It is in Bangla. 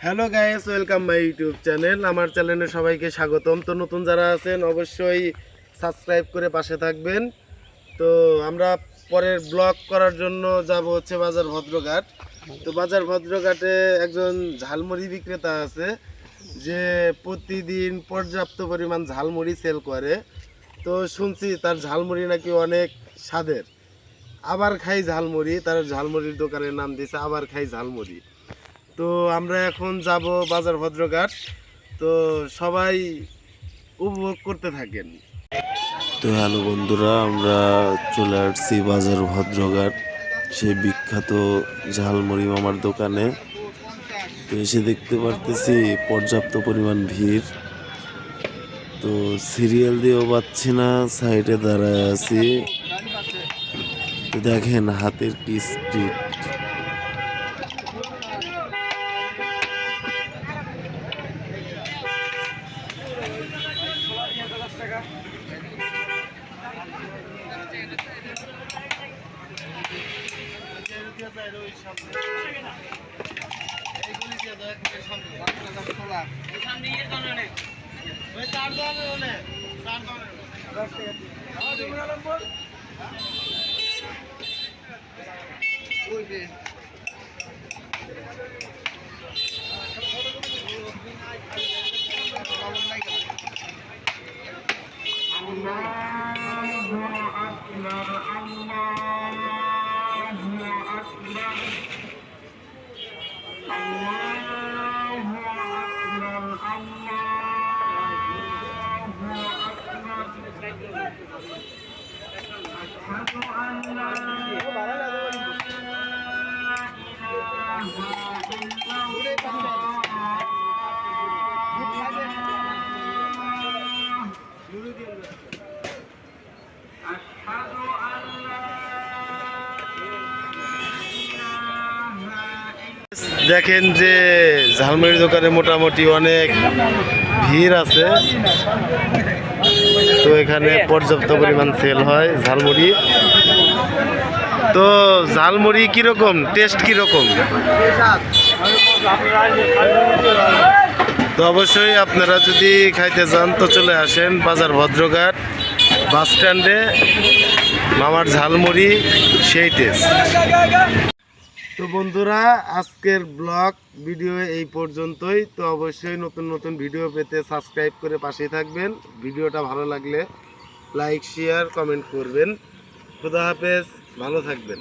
Hello guys, welcome my YouTube channel. আমার চ্যানেলে সবাইকে স্বাগতম। তো নতুন যারা আছেন অবশ্যই সাবস্ক্রাইব করে পাশে থাকবেন। তো আমরা পরের ব্লগ করার জন্য যাব হচ্ছে বাজার ভদ্রঘাট। তো বাজার ভদ্রঘাটে একজন ঝালমুড়ি বিক্রেতা আছে যে প্রতিদিন পর্যাপ্ত পরিমাণ ঝালমুড়ি সেল করে। তো শুনছি তার ঝালমুড়ি নাকি অনেক স্বাদের। আবার খাই ঝালমুড়ি, তার ঝালমুড়ির দোকানের নাম দিয়েছে আবার খাই ঝালমুড়ি। তো আমরা এখন যাব বাজার ভদ্রঘাট। তো সবাই উপভোগ করতে থাকেন। তো হ্যালো বন্ধুরা, আমরা চলে আসছি বাজার ভদ্রঘাট, সেই বিখ্যাত ঝালমুড়ি মামার দোকানে। তো এসে দেখতে পারতেছি পর্যাপ্ত পরিমাণ ভিড়। তো সিরিয়াল দিয়েও পাচ্ছি না, সাইডে দাঁড়ায় আছি। তো দেখেন হাতের কি স্পিড। দেখেন যে ঝালমুড়ির দোকানে মোটামুটি অনেক ভিড় আছে। তো এখানে পর্যাপ্ত পরিমাণ সেল হয় ঝালমুড়ি। তো ঝালমুড়ি কীরকম, টেস্ট কীরকম? তো অবশ্যই আপনারা যদি খাইতে চান তো চলে আসেন বাজার ভদ্রঘাট বাস স্ট্যান্ডে। মামার ঝালমুড়ি সেই টেস্ট। তো বন্ধুরা, আজকের ব্লগ ভিডিও এই পর্যন্তই। তো অবশ্যই নতুন নতুন ভিডিও পেতে সাবস্ক্রাইব করে পাশেই থাকবেন। ভিডিওটা ভালো লাগলে লাইক, শেয়ার, কমেন্ট করবেন। খুদা হাফেজ, ভালো থাকবেন।